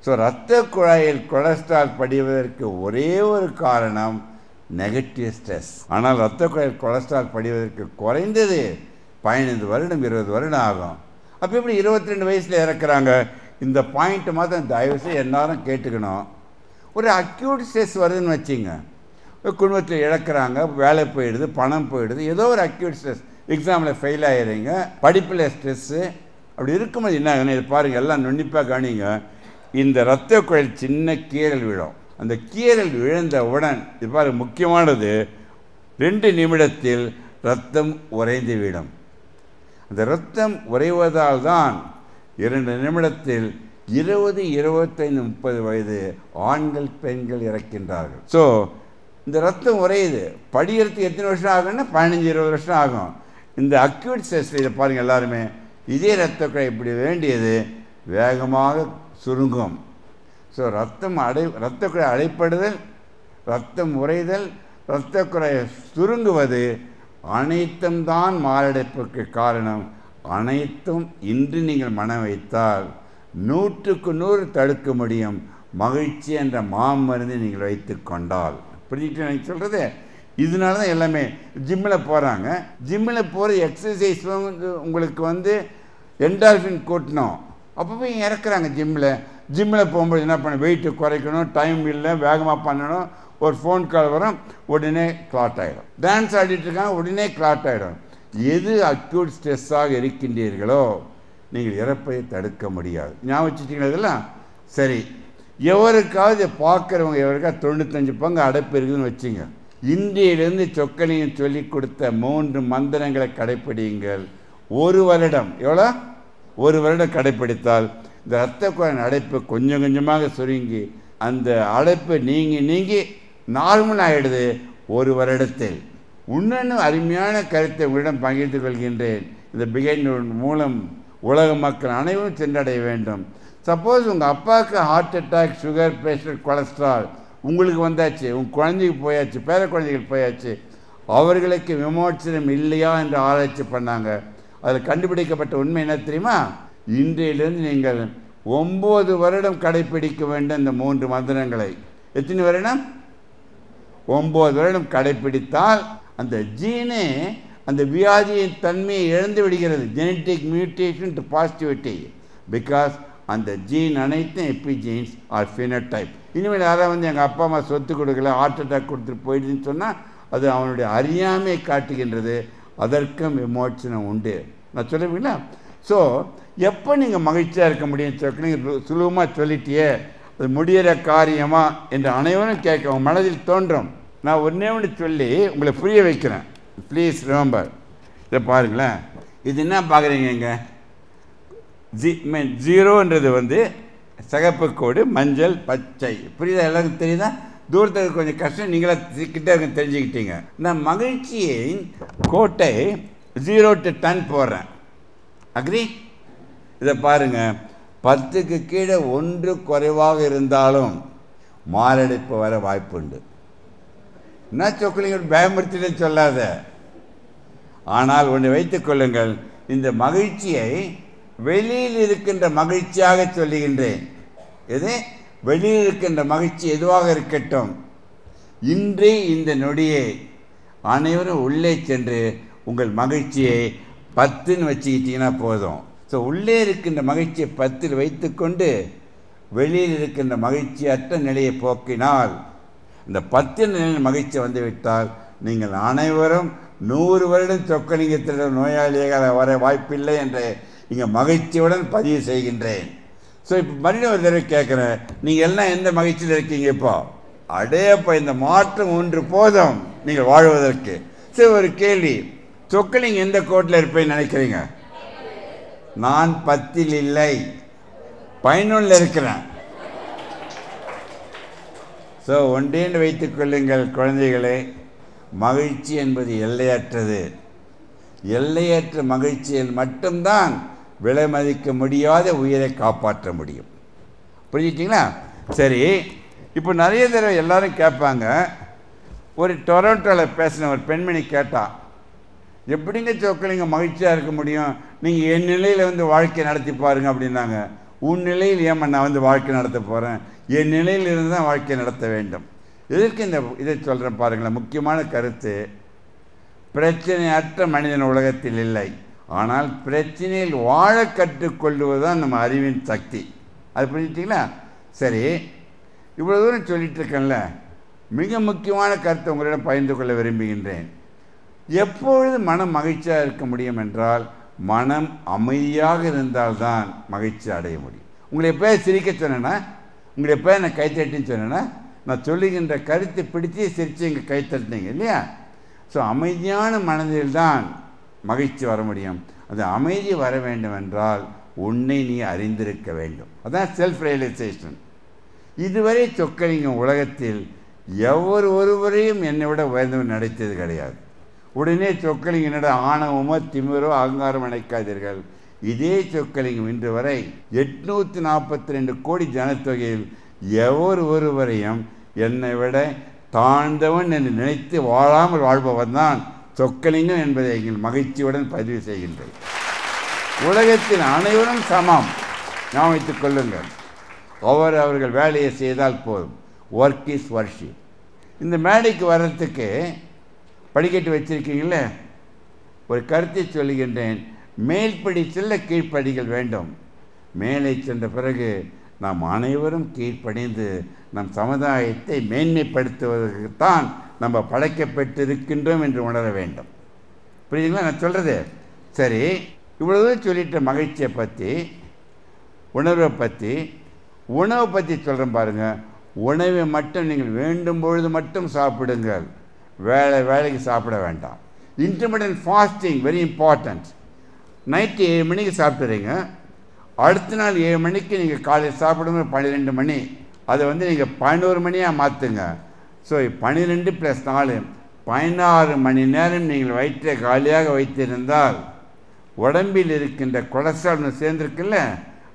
ஸோ இரத்த குழாயில் கொலஸ்ட்ரால் படிவதற்கு ஒரே ஒரு காரணம் நெகட்டிவ் ஸ்ட்ரெஸ். ஆனால் இரத்த குழாயில் கொலஸ்ட்ரால் படிவதற்கு குறைந்தது 15 வருடம் 20 வருடம் ஆகும். அப்போ எப்படி 22 வயசில் இறக்குறாங்க? இந்த பாயிண்ட்டை மாத்திரம் தயவுசெய்து எல்லாரும் கேட்டுக்கணும். ஒரு அக்யூட் ஸ்ட்ரெஸ் வருதுன்னு வச்சுங்க, குடும்பத்தில் இழக்கிறாங்க, வேலை போயிடுது, பணம் போயிடுது, ஏதோ ஒரு அக்யூட் ஸ்ட்ரெஸ், எக்ஸாமில் ஃபெயில் ஆகிடுறீங்க, படிப்பில் ஸ்ட்ரெஸ்ஸு. அப்படி இருக்கும்போது என்ன ஆகுதுன்னு இது பாருங்கள், எல்லாம் நுண்ணிப்பாக கவனிங்க. இந்த இரத்த குழாயில் சின்ன கீறல் விழும். அந்த கீறல் விழுந்தவுடன் இது பாருங்க, முக்கியமானது 2 நிமிடத்தில் இரத்தம் உறைந்து விடும். அந்த இரத்தம் உறைவதால் தான் 2 நிமிடத்தில் 20, 25, 30 வயது ஆண்கள் பெண்கள் இறக்கின்றார்கள். ஸோ இந்த ரத்தம் உறையுது, படிக்கிறதுக்கு எத்தனை வருஷம் ஆகும்னா 15-20 வருஷம் ஆகும். இந்த அக்யூட் ஸ்ட்ரெஸ் இதை பாருங்கள் எல்லாருமே, இதே இரத்த குழாய் இப்படி வேண்டியது வேகமாக சுருங்கும். ஸோ இரத்த குழாய் அடைப்படுதல், இரத்தம் உறைதல், இரத்த குழாய் சுருங்குவது அனைத்தும் தான் மாரடைப்புக்கு காரணம். அனைத்தும் இன்று நீங்கள் மனம் வைத்தால் 100க்கு 100 தடுக்க முடியும். மகிழ்ச்சி என்ற மாமருந்தை நீங்கள் வைத்து கொண்டால். புரிஞ்சுக்கிட்டு எனக்கு சொல்கிறது? இதனால தான் எல்லாமே ஜிம்மில் போகிறாங்க. ஜிம்மில் போகிற எக்ஸசைஸ் உங்களுக்கு என்டார்ஃபின் கூட்டணும், அப்போ போய் இறக்குறாங்க ஜிம்மில் போகும்போது என்ன பண்ண, வெயிட்டு குறைக்கணும், டைம் இல்லை, வேகமாக பண்ணணும், ஒரு ஃபோன் கால் வரும், உடனே கிளாட் ஆகிடும். டான்ஸ் ஆடிட்டு இருக்காங்க, உடனே கிளாட் ஆகிடும். எது அக்யூட் ஸ்ட்ரெஸ்ஸாக இருக்கின்றீர்களோ நீங்கள் இறப்பை தடுக்க முடியாது. ஞாபகம் வச்சுட்டீங்களா இதெல்லாம்? சரி, எவருக்காவது பார்க்குறவங்க எவருக்காவது 95 பங்கு அடைப்பு இருக்குதுன்னு வச்சுங்க. இந்தியிலிருந்து சொக்கலிங்கம் சொல்லி கொடுத்த 3 மந்திரங்களை கடைப்பிடியுங்கள். 1 வருடம், எவ்வளோ? 1 வருடம் கடைப்பிடித்தால் இந்த இரத்த குழாயின் அடைப்பு கொஞ்சம் கொஞ்சமாக சுருங்கி அந்த அடைப்பு நீங்கி நார்மல் ஆகிடுது 1 வருடத்தில். இன்னொன்று அருமையான கருத்தை உங்களிடம் பகிர்ந்து கொள்கின்றேன். இந்த பிகைன் மூலம் உலக மக்கள் அனைவரும் சென்றடைய வேண்டும். சப்போஸ் உங்கள் அப்பாவுக்கு heart attack, sugar, pressure, cholesterol உங்களுக்கு வந்தாச்சு, உங்கள் குழந்தைக்கு போயாச்சு, பேர குழந்தைகள் போயாச்சு, அவர்களுக்கு விமோச்சனம் இல்லையா என்று ஆராய்ச்சி பண்ணாங்க. அதில் கண்டுபிடிக்கப்பட்ட உண்மை என்ன தெரியுமா? இன்றையிலிருந்து நீங்கள் 9 வருடம் கடைப்பிடிக்க வேண்டும் இந்த 3 மந்திரங்களை. எத்தனை வருடம்? 9 வருடம் கடைப்பிடித்தால் அந்த ஜீனே அந்த வியாதியின் தன்மையை இழந்து விடுகிறது. Genetic mutation to positivity. Because அந்த ஜீன் அனைத்தும் எபிஜீன்ஸ் ஆர் ஃபினோடைப். இனிமேல் யாராவது எங்கள் அப்பா அம்மா சொத்து கொடுக்கல, ஹார்ட் அட்டாக் கொடுத்துட்டு போயிடுதுன்னு சொன்னால் அது அவனுடைய அறியாமை காட்டுகின்றது. அதற்கும் விமோச்சனம் உண்டு. நான் சொல்லுவீங்களா? ஸோ எப்போ நீங்கள் மகிழ்ச்சியாக இருக்க முடியும்? நீங்கள் சுலபமாக சொல்லிட்டியே, அது முடிகிற காரியமா என்று அனைவரும் கேட்க உங்கள் மனதில் தோன்றும். நான் ஒன்று சொல்லி உங்களை புரிய வைக்கிறேன். Please remember. இதை பாருங்களேன், இது என்ன பார்க்குறீங்க? ஜீரோன்றது சிகப்பு கோடு, மஞ்சள், பச்சை. புரியுதா? எல்லாருக்கும் தெரியுதா? தூரத்துக்கு கொஞ்சம் கஷ்டம், நீங்களா கிட்ட இருக்க தெரிஞ்சுக்கிட்டீங்க. நான் மகிழ்ச்சியின் கோட்டை 0 to 10 போடுறேன். அக்ரி? இதை பாருங்கள், 10க்கு கீழே 1 குறைவாக இருந்தாலும் மாரடைப்பு வர வாய்ப்புண்டு. என்ன சொக்கலிங்க பயமுறுத்திட்டு சொல்லாத. ஆனால் ஒன்று வைத்துக் கொள்ளுங்கள், இந்த மகிழ்ச்சியை வெளியில் இருக்கின்ற மகிழ்ச்சியாக சொல்லுகின்றேன். எது? வெளியில் இருக்கின்ற மகிழ்ச்சி எதுவாக இருக்கட்டும், இன்றே இந்த நொடியை அனைவரும் உள்ளே சென்று உங்கள் மகிழ்ச்சியை 10ன்னு வச்சுக்கிட்டீங்கன்னா போதும். ஸோ உள்ளே இருக்கின்ற மகிழ்ச்சியை 10ல் வைத்துக்கொண்டு வெளியில் இருக்கின்ற மகிழ்ச்சியற்ற நிலையை போக்கினால் இந்த 10 நிலையில் மகிழ்ச்சி வந்துவிட்டால் நீங்கள் அனைவரும் 100 வருடம் சொக்கலிங்கத்திட நோயாளியாக வர வாய்ப்பில்லை என்று இங்கே மகிழ்ச்சியுடன் பதிவு செய்கின்றேன். ஸோ இப்போ மறுபடியும் ஒரு தடவை கேட்குறேன், நீங்கள் எல்லாம் எந்த மகிழ்ச்சியில் இருக்கீங்க? இப்போ அடையப்போ இந்த மாற்றம் ஒன்று போதும் நீங்கள் வாழ்வதற்கு. சரி, ஒரு கேள்வி, சொக்கலிங்க எந்த கோட்டில் இருப்பேன்னு நினைக்கிறீங்க? நான் 10ல் இல்லை, 11ல் இருக்கிறேன். ஸோ ஒன்றேன்னு வைத்துக் கொள்ளுங்கள் குழந்தைகளே. மகிழ்ச்சி என்பது எல்லையற்றது. எல்லையற்ற மகிழ்ச்சியில் மட்டும்தான் விலை மதிக்க முடியாத உயிரை காப்பாற்ற முடியும். புரிஞ்சிட்டிங்களா? சரி, இப்போ நிறைய தடவை எல்லாரும் கேட்பாங்க. ஒரு டொரண்டோவில் பேசின ஒரு பெண்மணி கேட்டா, எப்படிங்க சொக்கலிங்க மகிழ்ச்சியாக இருக்க முடியும்? நீங்கள் என் நிலையில் வந்து வாழ்க்கை நடத்தி பாருங்க அப்படின்னாங்க. உன் நிலையில் ஏமா நான் வந்து வாழ்க்கை நடத்த போகிறேன்? என் நிலையில் இருந்து தான் வாழ்க்கை நடத்த வேண்டும். எதற்கு இதை சொல்கிறேன் பாருங்களேன். முக்கியமான கருத்து, பிரச்சனையற்ற மனிதன் உலகத்தில் இல்லை. ஆனால் பிரச்சனையில் வாழ கற்றுக்கொள்வது தான் நம்ம அறிவின் சக்தி. அது புரிஞ்சிட்டிங்களா? சரி, இவ்வளோ தூரம் சொல்லிட்டு இருக்கேன்ல, மிக முக்கியமான கருத்தை உங்களிடம் பகிர்ந்து கொள்ள விரும்புகின்றேன். எப்பொழுது மனம் மகிழ்ச்சியாக இருக்க முடியும் என்றால், மனம் அமைதியாக இருந்தால்தான் மகிழ்ச்சி அடைய முடியும். உங்களை எப்போ சிரிக்க சொன்னேன்னா, உங்களை எப்போ நான் கைத்தட்டின்னு சொன்னேன்னா, நான் சொல்லுகின்ற கருத்தை பிடிச்சி சிரித்து இங்கே கைத்தட்டினீங்க இல்லையா? ஸோ அமைதியான மனதில் தான் மகிழ்ச்சி வர முடியும். அது அமைதி வர வேண்டும் என்றால் உன்னை நீ அறிந்திருக்க வேண்டும். அதான் செல்ஃப் ரியலைசேஷன். இதுவரை சொக்கலிங்கம் உலகத்தில் ஒருவரையும் என்னை விட உயர்ந்தவன் நடித்தது கிடையாது. உடனே சொக்கலிங்கனோட ஆணவமோ திமிரோ அகங்காரம் அணைக்காதீர்கள். இதே சொக்கலிங்கம் இன்று வரை 842 கோடி ஜனத்தொகையில் ஒருவரையும் என்னை விட தாழ்ந்தவன் என்று நினைத்து வாழாமல் வாழ்பவன் தான் சொக்கலிங்கம் என்பதை எங்கள் மகிழ்ச்சியுடன் பதிவு செய்கின்றேன். உலகத்தில் அனைவரும் சமம், ஞாபகம் வைத்துக் கொள்ளுங்கள். அவர்கள் வேலையை செய்தால் போதும். Work is worship. இந்த மேடைக்கு வர்றதுக்கு படிக்கட்டு வச்சிருக்கீங்கள, ஒரு கருத்தை சொல்லுகின்றேன். மேல்படி செல்ல கீழ்ப்படிகள் வேண்டும். மேலே சென்ற பிறகு நாம் அனைவரும் கீழ்ப்படிந்து நம் சமுதாயத்தை மேன்மைப்படுத்துவதற்குத்தான் நம்ம படைக்கப்பட்டிருக்கின்றோம் என்று உணர வேண்டும். புரியுதுங்களா நான் சொல்கிறது? சரி, இவ்வளவு சொல்லிட்ட மகிழ்ச்சியை பற்றி, உணர்வை பற்றி, உணவை பற்றி சொல்கிறேன் பாருங்கள். உணவை மட்டும் நீங்கள் வேண்டும் பொழுது மட்டும் சாப்பிடுங்கள், வேலைக்கு சாப்பிட வேண்டாம். Intermittent fasting very important. Night 7 மணிக்கு சாப்பிட்றீங்க, அடுத்த நாள் 7 மணிக்கு நீங்கள் காலையில் சாப்பிடுங்க 12 மணி, அதை வந்து நீங்கள் 11 மணியாக மாற்றுங்க. ஸோ 12 + 4 16 மணி நேரம் நீங்கள் வயிற்றை காலியாக வைத்திருந்தால் உடம்பில் இருக்கின்ற கொலஸ்ட்ரால் சேர்ந்திருக்குல்ல,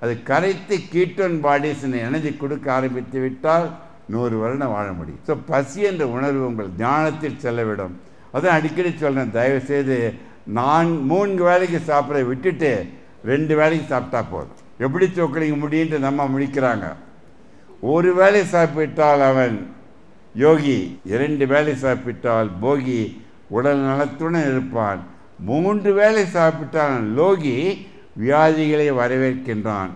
அது கரைத்து கீட்டோன் பாடிஸ்ன்னு எனர்ஜி கொடுக்க ஆரம்பித்து விட்டால் 100 வருடம் வாழ முடியும். ஸோ பசி என்ற உணர்வு உங்கள் ஞானத்தில் செல்லவிடும். அதான் அடிக்கடி சொல்கிறேன், தயவுசெய்து 3 வேளைக்கு சாப்பிட விட்டுட்டு 2 வேளைக்கு சாப்பிட்டா போதும். எப்படி சொக்கலிங்க முடியுன்ட்டு நம்ம முடிக்கிறாங்க. 1 வேளை சாப்பிட்டால் அவன் யோகி, 2 வேளை சாப்பிட்டால் போகி, உடல் நலத்துடன் இருப்பான். 3 வேளை சாப்பிட்டால் லோகி, வியாதிகளை வரவேற்கின்றான்.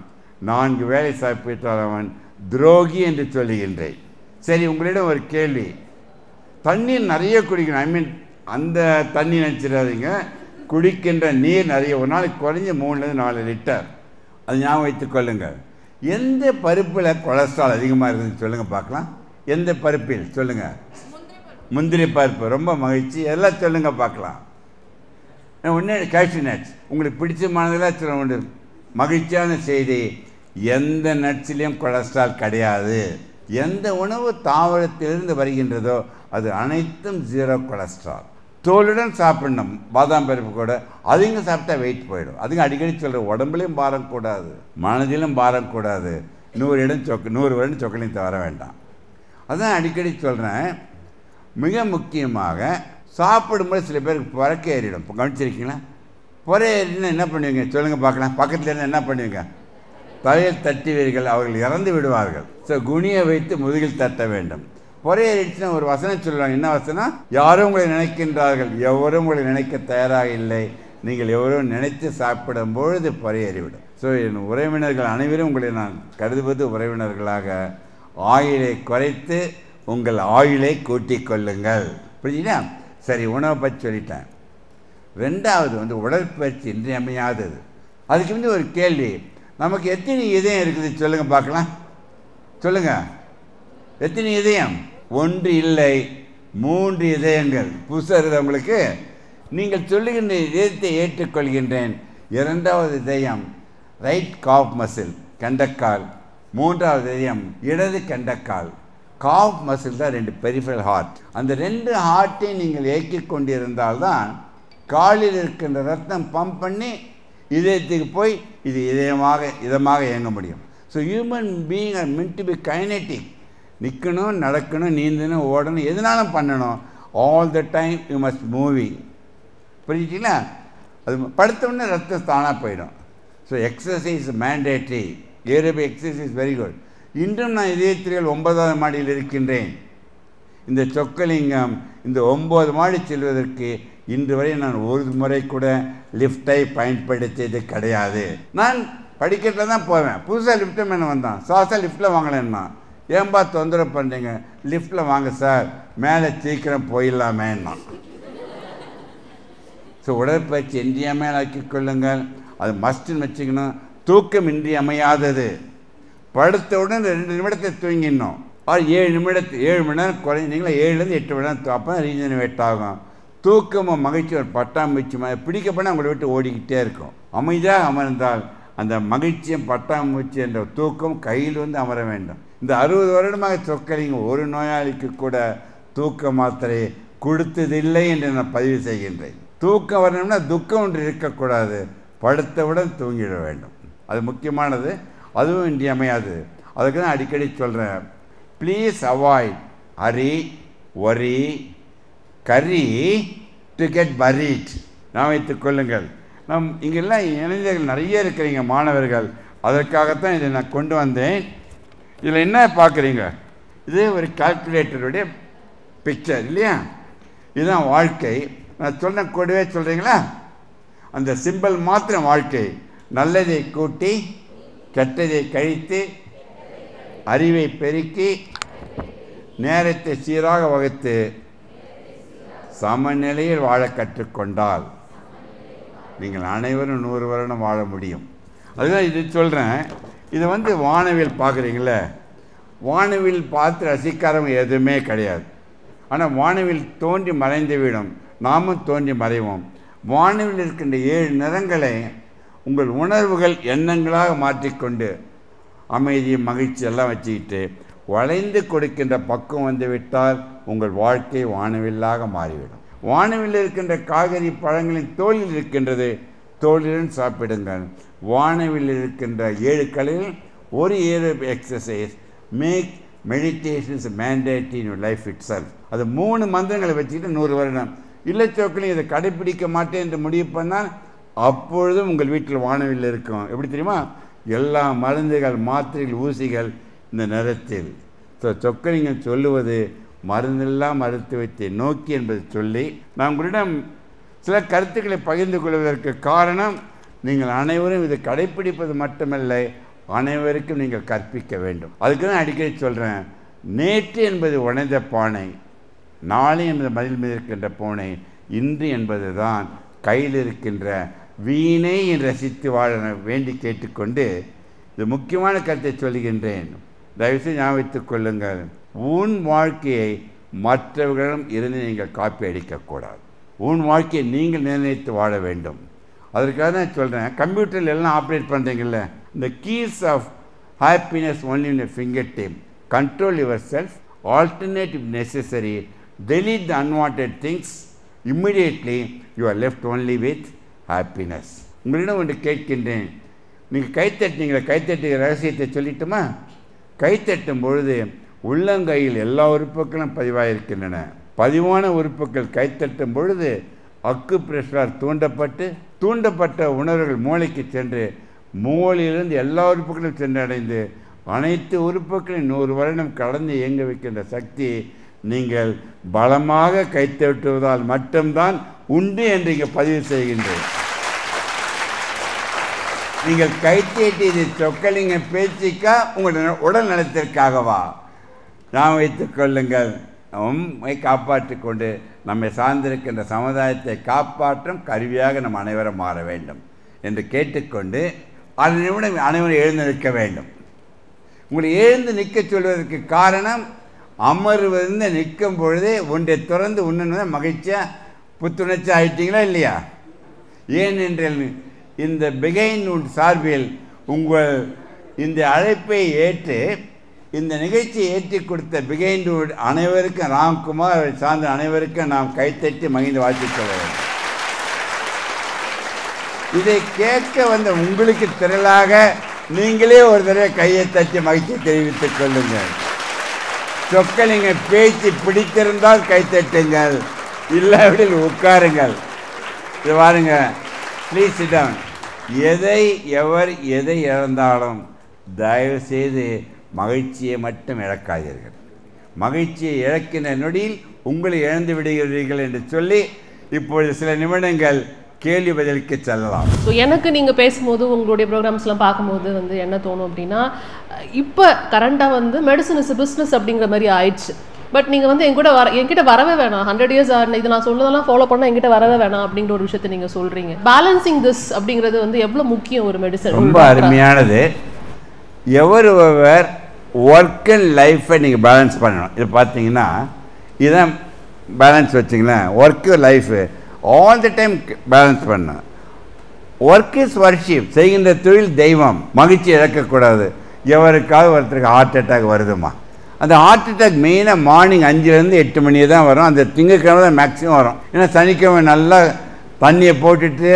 4 வேளை சாப்பிட்டால் அவன் துரோகி என்று சொல்லுகின்றேன். சரி, உங்களிடம் ஒரு கேள்வி. தண்ணீர் நிறைய குடிக்கணும். அந்த தண்ணி நினச்சிடாதீங்க, குடிக்கின்ற நீர் நிறைய, ஒரு நாளைக்கு குறைஞ்ச 3-4 லிட்டர். அது ஞாபகம் வைத்துக் கொள்ளுங்கள். எந்த பருப்பில் கொலஸ்ட்ரால் அதிகமாக இருக்குதுன்னு சொல்லுங்கள் பார்க்கலாம். எந்த பருப்பில் சொல்லுங்கள்? முந்திரி பருப்பு. ரொம்ப மகிழ்ச்சி. எல்லாம் சொல்லுங்கள் பார்க்கலாம். ஒன்று கேஷ்யூ நட்ஸ். உங்களுக்கு பிடிச்சமானதெல்லாம் சொல்ல உண்டு. மகிழ்ச்சியான செய்தி, எந்த நட்ஸ்லேயும் கொலஸ்ட்ரால் கிடையாது. எந்த உணவு தாவரத்திலிருந்து வருகின்றதோ அது அனைத்தும் 0 கொலஸ்ட்ரால். தோலுடன் சாப்பிடணும். பாதாம் பருப்பு கூட அதுங்க சாப்பிட்டா வெயிட் போயிடும். அதுங்க அடிக்கடி சொல்கிற, உடம்புலையும் பாரம் கூடாது, மனதிலும் பாரம் கூடாது. 100 வருடம் சொக்கலிங்கத்தை வர வேண்டாம். அதான் அடிக்கடி சொல்கிறேன். மிக முக்கியமாக சாப்பிடும்போது சில பேருக்கு புறக்க ஏறிடும். இப்போ கவனிச்சிருக்கீங்களா? புற ஏறினா என்ன பண்ணுவீங்க சொல்லுங்கள் பார்க்கலாம். பக்கத்தில் இருந்தால் என்ன பண்ணுவீங்க? தலையில் தட்டுவீர்கள், அவர்கள் இறந்து விடுவார்கள். ஸோ குனியை வைத்து முதுகில் தட்ட வேண்டும். புறையேறிடுச்சுன்னா ஒரு வசனம் சொல்லுவாங்க. என்ன வசனம்? யாரும் உங்களை நினைக்கின்றார்கள், எவரும் உங்களை நினைக்க தயாராக இல்லை, நீங்கள் எவரும் நினைத்து சாப்பிடும் பொழுது புறையேறிவிடும். ஸோ என் உறவினர்கள் அனைவரும் உங்களை நான் கருதுவது உறவினர்களாக. ஆயுளை குறைத்து உங்கள் ஆயுளை கூட்டிக் கொள்ளுங்கள். புரியுதா? சரி, உணவை பற்றி சொல்லிட்டேன். 2வது வந்து உடற்பயிற்சி இன்றியமையாதது. அதுக்கு ஒரு கேள்வி, நமக்கு எத்தனை இதயம் இருக்குது சொல்லுங்கள் பார்க்கலாம். சொல்லுங்கள், எத்தனை இதயம்? 1 இல்லை, 3 இதயங்கள். புதுசாக உங்களுக்கு நீங்கள் சொல்லுகின்ற இதயத்தை ஏற்றுக்கொள்கின்றேன். 2வது இதயம் ரைட் காஃப் மசில், கண்டக்கால். 3வது இதயம் இடது கண்டக்கால். காஃப் மசில் தான் 2 பெரிஃபரல் ஹார்ட். அந்த 2 ஹார்ட்டையும் நீங்கள் இயக்கிக் கொண்டிருந்தால்தான் காலில் இருக்கின்ற ரத்தம் பம்ப் பண்ணி இதயத்துக்கு போய் இது இதமாக இயங்க முடியும். So human being are meant to be kinetic. நிற்கணும், நடக்கணும், நீந்தணும், ஓடணும், எதுனாலும் பண்ணணும். All the time you must moving. புரிஞ்சிட்டிங்களா? அது படுத்தவுடனே ரத்தம் தானாக போயிடும். So exercise mandatory. Aerobic exercise very good. இன்றும் நான் இதயத்திரிகள் 9வது மாடியில் இருக்கின்றேன். இந்த சொக்கலிங்கம் இந்த 9 மாடி செல்வதற்கு இன்று வரை நான் ஒரு முறை கூட லிஃப்டை பயன்படுத்தியது கிடையாது. நான் படிக்கட்டில் தான் போவேன். புதுசாக லிஃப்ட்டு மேலே வந்தான், சாஸாக லிஃப்ட்டில் வாங்கலன்னா, ஏன்பா தொந்தரவு பண்ணுறீங்க, லிஃப்ட்டில் வாங்க சார், மேலே சீக்கிரம் போயிடலாமேன்னா. ஸோ உடற்பயிற்சி இன்றியமையாக்கிக் கொள்ளுங்கள். அது மஸ்ட்டுன்னு வச்சுக்கணும். தூக்கம் இன்றியமையாதது. படுத்தவுடன் 2 நிமிடத்தை தூங்கிடணும். 7 மணி நேரம் குறைஞ்சிங்களா, 7லேருந்து 8 மணி நேரம் அப்போ தான் ரீஜனரேட் ஆகும். தூக்கமும் மகிழ்ச்சி ஒரு பட்டாம்பூச்சி பிடிக்கப்பட உங்களை விட்டு ஓடிக்கிட்டே இருக்கும். அமைதியாக அமர்ந்தால் அந்த மகிழ்ச்சியும் பட்டாம்பூச்சி என்ற தூக்கம் கையில் வந்து அமர வேண்டும். இந்த 60 வருடமாக சொக்கலிங்க ஒரு நோயாளிக்கு கூட தூக்க மாத்திரை கொடுத்ததில்லை என்று நான் பதிவு செய்கின்றேன். தூக்கம் வரணும்னா துக்கம் ஒன்று இருக்கக்கூடாது. படுத்தவுடன் தூங்கிட வேண்டும். அது முக்கியமானது, அதுவும் இன்றியமையாது. அதுக்கு தான் அடிக்கடி சொல்கிறேன், please avoid hurry worry curry to get buried. நான் வைத்துக் கொள்ளுங்கள். நம் இங்கெல்லாம் இளைஞர்கள் நிறைய இருக்கிறீங்க, மாணவர்கள். அதற்காகத்தான் இதை நான் கொண்டு வந்தேன். இதில் என்ன பார்க்குறீங்க? இது ஒரு கால்குலேட்டருடைய பிக்சர் இல்லையா? இதுதான் வாழ்க்கை. நான் சொன்ன கூடவே சொல்கிறீங்களா? அந்த சிம்பிள் மாத்திரம் வாழ்க்கை. நல்லதை கூட்டி கெட்டதை கழித்து அறிவை பெருக்கி நேரத்தை சீராக வகுத்து சமநிலையில் வாழ கற்றுக்கொண்டால் நீங்கள் அனைவரும் 100 வருடம் வாழ முடியும். அதுதான் இது சொல்கிறேன். இதை வந்து வானவில் பார்க்குறீங்களே, வானவில் பார்த்து ரசிக்காரவங்க எதுவுமே கிடையாது. ஆனால் வானவில் தோன்றி மறைந்து விடும், நாமும் தோன்றி மறைவோம். வானவில் இருக்கின்ற 7 நிறங்களை உங்கள் உணர்வுகள் எண்ணங்களாக மாற்றிக்கொண்டு அமைதி மகிழ்ச்சி எல்லாம் வச்சுக்கிட்டு வளைந்து கொடுக்கின்ற பக்கம் வந்துவிட்டால் உங்கள் வாழ்க்கை வானவில்லாக மாறிவிடும். வானவில் இருக்கின்ற காய்கறி பழங்களின் தோலில் இருக்கின்றது, தோலிலும் சாப்பிடுங்கள். வானவில் இருக்கின்ற 7 கலையில் ஒரு exercise make meditations mandatory in your life itself. அது 3 மந்திரங்களை வச்சுக்கிட்டு 100 வருடம் இல்லை சோக்கிலையும் இதை கடைப்பிடிக்க மாட்டேன் என்று முடிவு பண்ணால் அப்பொழுதும் உங்கள் வீட்டில் வானவில் இருக்கும். எப்படி தெரியுமா? எல்லா மருந்துகள், மாத்திரைகள், ஊசிகள் இந்த நிறத்தில். ஸோ சொக்கலிங்கம் சொல்லுவது மருந்தில்லா மருத்துவத்தை நோக்கி என்பதை சொல்லி நான் உங்களிடம் சில கருத்துக்களை பகிர்ந்து கொள்வதற்கு காரணம், நீங்கள் அனைவரும் இதை கடைப்பிடிப்பது மட்டுமல்ல, அனைவருக்கும் நீங்கள் கற்பிக்க வேண்டும். அதுக்கு தான் அடிக்கடி சொல்கிறேன், நேற்று என்பது உடைந்த பானை, நாளை என்பது மதில் மீது இருக்கின்ற பூனை, இன்று என்பது தான் கையில் இருக்கின்ற வீணை என்று ரசித்து வாழ வேண்டி கேட்டுக்கொண்டு இது முக்கியமான கருத்தை சொல்லுகின்றேன். தயவுசெய்து ஞாபகத்துக் கொள்ளுங்கள், உன் வாழ்க்கையை மற்றவர்களிடம் இருந்து நீங்கள் காப்பி அடிக்கக்கூடாது. உன் வாழ்க்கையை நீங்கள் நிர்ணயித்து வாழ வேண்டும். அதற்காக தான் சொல்கிறேன், கம்ப்யூட்டரில் எல்லாம் ஆப்ரேட் பண்ணுறீங்கல்ல, இந்த keys of happiness only in a finger tip. Control yourself, alternate if necessary, delete the unwanted things, immediately you are left only with happiness. உங்களிடம் ஒன்று கேட்கின்றேன், நீங்கள் கைத்தட்டினீங்களா? கைத்தட்டுகிற ரகசியத்தை சொல்லிட்டுமா? கைத்தட்டும் பொழுது உள்ளங்கையில் எல்லா உறுப்புகளும் பதிவாயிருக்கின்றன. பதிவான உறுப்புகள் கைத்தட்டும் பொழுது அக்கு பிரஷரால் தூண்டப்பட்ட உணர்வுகள் மூளைக்கு சென்று மூளையிலிருந்து எல்லா உறுப்புகளும் சென்றடைந்து அனைத்து உறுப்புகளையும் 100 வருடம் கடந்து இயங்க வைக்கின்ற சக்தி நீங்கள் பலமாக கைத்தட்டுவதால் மட்டும்தான் உண்டு என்று இங்கே பதிவு செய்கின்றேன். நீங்கள் கைத்தட்டியது சொக்கலிங்க பேச்சுக்கா உங்களுடைய உடல் நலத்திற்காகவா? நாம் வைத்துக் கொள்ளுங்கள். நம்மை காப்பாற்றிக் கொண்டு நம்மை சார்ந்திருக்கின்ற சமுதாயத்தை காப்பாற்றும் கருவியாக நம் அனைவரும் மாற வேண்டும் என்று கேட்டுக்கொண்டு 6 நிமிடம் அனைவரும் எழுந்து நிற்க வேண்டும். உங்களை எழுந்து நிற்க சொல்வதற்கு காரணம், அமர்விருந்து நிற்கும் பொழுதே ஒன்றை திறந்து உண்ணு மகிழ்ச்சியாக புத்துணர்ச்சி ஆகிட்டீங்களா இல்லையா? ஏனென்றால் இந்த பிகைன் சார்பில் உங்கள் இந்த அழைப்பை ஏற்று இந்த நிகழ்ச்சியை ஏற்றி கொடுத்த பிகைண்ட் அனைவருக்கும், ராம்குமார் சார்ந்த அனைவருக்கும் நாம் கைத்தட்டி மகிழ்ந்து வாழ்த்துச் சொல்ல வேண்டும். இதை கேட்க வந்த உங்களுக்கு திரளாக நீங்களே ஒரு தடவை கையை தட்டி மகிழ்ச்சி தெரிவித்துக் கொள்ளுங்கள். சொக்கலிங்க பேச்சு பிடித்திருந்தால் கைத்தட்டுங்கள், இல்லாவிடில் உட்காருங்கள். இது பாருங்க, ப்ளீஸ் சிட் டவுன். எதை இழந்தாலும் தயவு செய்து மகிழ்ச்சியை மட்டும் இழக்காதீர்கள். மகிழ்ச்சியை இழக்கின்ற நொடியில் உங்களை இழந்து விடுகிறீர்கள் என்று சொல்லி இப்பொழுது சில நிமிடங்கள் கேள்வி பதிலுக்கு செல்லலாம். ஸோ எனக்கு நீங்கள் பேசும்போது உங்களுடைய ப்ரோக்ராம்ஸ்லாம் பார்க்கும்போது வந்து என்ன தோணும் அப்படின்னா, இப்போ கரண்டாக வந்து மெடிசன் இஸ் பிஸ்னஸ் அப்படிங்கிற மாதிரி ஆயிடுச்சு. பட் நீங்கள் வந்து என்கிட்ட வரவே வேணாம், 100 years இது நான் சொன்னதெல்லாம் ஃபாலோ பண்ணால் என்கிட்ட வரவே வேணாம் அப்படிங்கிற ஒரு விஷயத்தை நீங்கள் சொல்கிறீங்க. பேலன்சிங் திஸ் அப்படிங்கிறது வந்து எவ்வளோ முக்கியம் ஒரு மெடிசன். ரொம்ப அருமையானது. எவர் ஒர்க் அண்ட் லைஃப்பை நீங்கள் பேலன்ஸ் பண்ணணும். இது பார்த்தீங்கன்னா இதுதான் பேலன்ஸ் வச்சிங்களேன். Work life all the time balance பண்ண. ஒர்க் இஸ் வர்ஷிப், செய்கின்ற தொழில் தெய்வம். மகிழ்ச்சி இழக்கக்கூடாது. எவருக்காவது ஒருத்தருக்கு ஹார்ட் அட்டாக் வருதுமா, அந்த ஹார்ட் அட்டாக் மெயினாக மார்னிங் 5 to 8 மணி தான் வரும். அந்த திங்கக்கிழமை தான் மேக்ஸிமம் வரும். ஏன்னா சனிக்கிழமை நல்லா தண்ணியை போட்டுட்டு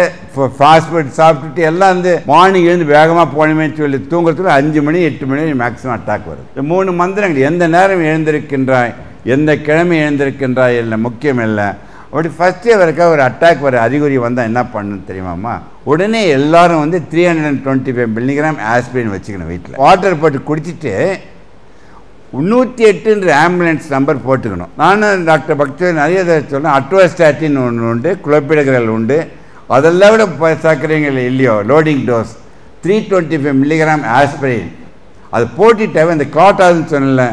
ஃபாஸ்ட் ஃபுட் சாப்பிட்டுட்டு எல்லாம் வந்து மார்னிங் எழுந்து வேகமாக போனமேன்னு சொல்லி தூங்குறதுக்கு 5 மணி 8 மணி மேக்ஸிமம் அட்டாக் வருது. இந்த 3 மந்திரங்கள், எந்த நேரம் எழுந்திருக்கின்றாய், எந்த கிழமை எழுந்திருக்கின்றாய் இல்லை முக்கியம் இல்லை. அப்படி ஃபஸ்ட்டு அவருக்காக ஒரு அட்டாக் வர அறிகுறி வந்தால் என்ன பண்ணணும் தெரியுமாம்மா? உடனே எல்லாரும் வந்து 325 milligram ஆஸ்பிரின் வச்சுக்கணும் வீட்டில். வாட்டர் போட்டு குடிச்சிட்டு 108 ஆம்புலன்ஸ் நம்பர் போட்டுக்கணும். நானும் டாக்டர் பக்தி நிறைய சொன்னேன். அட்ரோஸ்டாட்டின் ஒன்று உண்டு, குளோபிடகிரல் உண்டு. அதெல்லாம் விட சாக்கிறீங்களே இல்லையோ லோடிங் டோஸ் 325 milligram ஆஸ்பிரின். அது போட்டுட்டாவே அந்த கிளாட் ஆகுதுன்னு சொன்னல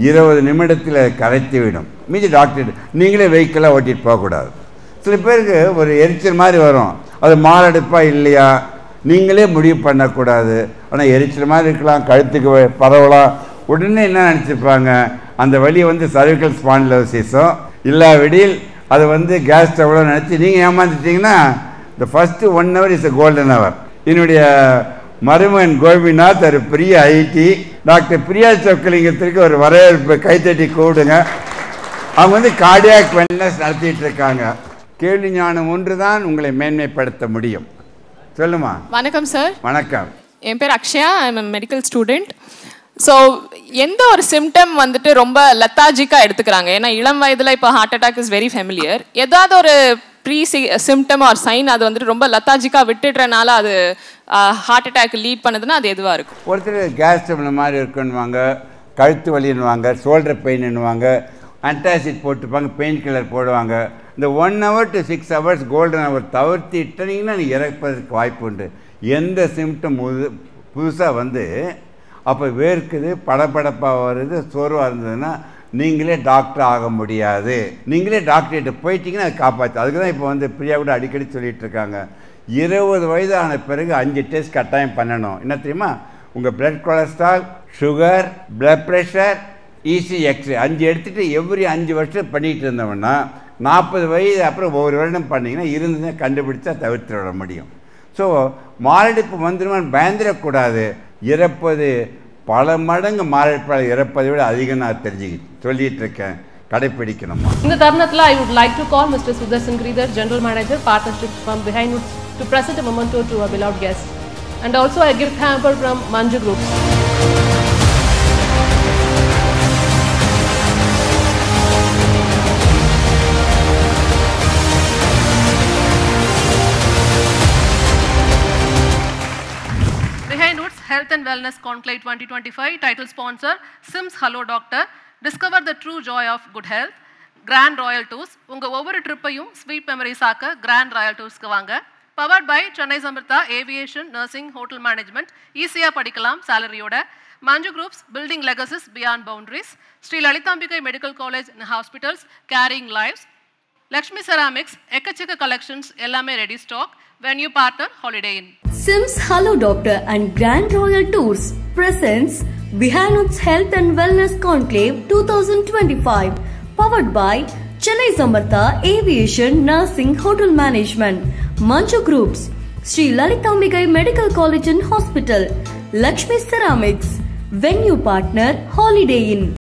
20 நிமிடத்தில் கரைத்து விடும். மீதி டாக்டர் நீங்களே வெஹிக்கிளாக ஓட்டிகிட்டு போகக்கூடாது. சில பேருக்கு ஒரு எரிச்சல் மாதிரி வரும், அது மாரடைப்பா இல்லையா நீங்களே முடிவு பண்ணக்கூடாது. ஆனால் எரிச்சல் மாதிரி இருக்கலாம், கழுத்துக்கு பரவலாம். உடனே என்ன நினச்சிருப்பாங்க, அந்த வழியை வந்து சர்விக்கல் ஸ்பாண்டிலோசிஸோ இல்லாவிடில் அது வந்து கேஸ் ஸ்டவ்லோ நினச்சி நீங்கள் ஏமாந்துட்டீங்கன்னா இந்த first 1 hour is a golden hour. என்னுடைய மருமகன் கோபிநாத் ஒரு பெரிய ஐடி டாக்டர் பிரியா சொக்கலிங்கத்திற்கு ஒரு வரவேற்பு கைத்தட்டி கூடுங்க. அவங்க வந்து கார்டியாக் வெல்னஸ் நடத்திட்டு இருக்காங்க. கேள்வி ஞானம் ஒன்று தான் உங்களை மேன்மைப்படுத்த முடியும். சொல்லுமா. வணக்கம் சார். வணக்கம். என் பேர் Akshaya, I am medical student. So எந்த ஒரு சிம்டம் வந்துட்டு ரொம்ப லெத்தாஜிக்காக எடுத்துக்கிறாங்க. ஏன்னா இளம் வயதில் இப்போ heart attack is very familiar. ஏதாவது ஒரு ப்ரீ சிம்டம் ஆர் சைன் அது வந்துட்டு ரொம்ப லெத்தாஜிக்காக விட்டுடுறனால அது ஹார்ட் அட்டாக் லீட் பண்ணுதுன்னா அது எதுவாக இருக்கும்? ஒருத்தர் கேஸ் ட்ரபிள் மாதிரி இருக்குன்னுவாங்க, கழுத்து வலின்னுவாங்க, ஷோல்டர் பெயின்னுவாங்க, அன்டாசிட் போட்டுப்பாங்க, பெயின் கில்லர் போடுவாங்க. இந்த 1 hour to 6 hours golden hour தவிர்த்திட்டீங்கன்னா நீ இறப்பதற்கு வாய்ப்பு உண்டு. எந்த சிம்டம் புதுசாக வந்து அப்போ வேர்க்குது, படபடப்பாக வருது, சோர்வாக இருந்ததுன்னா நீங்களே டாக்டர் ஆக முடியாது. நீங்களே டாக்டர்கிட்ட போயிட்டீங்கன்னா அதை காப்பாற்று. அதுக்கு தான் இப்போ வந்து பிரியா கூட அடிக்கடி சொல்லிகிட்டு இருக்காங்க, 20 வயது ஆன பிறகு 5 டெஸ்ட் கட்டாயம் பண்ணணும். என்ன தெரியுமா? உங்கள் blood cholesterol, sugar, blood pressure, ECG, x-ray 5 எடுத்துகிட்டு எவ்ரி 5 வருஷம் பண்ணிகிட்டு இருந்தோம்னா 40 வயது அப்புறம் ஒவ்வொரு வருடம் பண்ணிங்கன்னா இருந்ததுன்னா கண்டுபிடிச்சா தவிர்த்து விட முடியும். ஸோ மாரடைப்பு வந்துடுமான்னு பயந்துடக்கூடாது. இறப்பது பல மடங்கு மாரடைப்பால் இறப்பதை விட அதிகம் நான் சொல்லிட்டு இருக்கேன். கடைப்பிடிக்கணுமா? இந்த தருணத்தில் I would like to call Mr. Sudarshan Giridhar, General Manager, Partnerships from Behind Woods, to present a memento to our beloved guest. And also a gift hamper from Manju Groups. Health and Wellness Conclave 2025 title sponsor Sims Hello Doctor. Discover the true joy of good health. Grand Royal Tours. உங்க ஒவ்வொரு ட்ரிப்பையும் sweet memories ஆக்க Grand Royal Toursக்கு வாங்க. Powered by Chennai Samritha Aviation Nursing Hotel Management. ஈஸியா படிக்கலாம் சாலரியோட. Manju Groups building legacies beyond boundaries. Sri Lalitambikai Medical College and Hospitals carrying lives. Lakshmi Ceramics எக்கச்சக்க collections எல்லாமே ready stock. When you partner Holiday Inn. Sims Hello Doctor and Grand Royal Tours presents Vihanu's Health and Wellness Conclave 2025, powered by Chennai Samritha Aviation Nursing Hotel Management, Manju Groups, Sri Lalitambikai Medical College and Hospital, Lakshmi Ceramics, Venue partner Holiday Inn.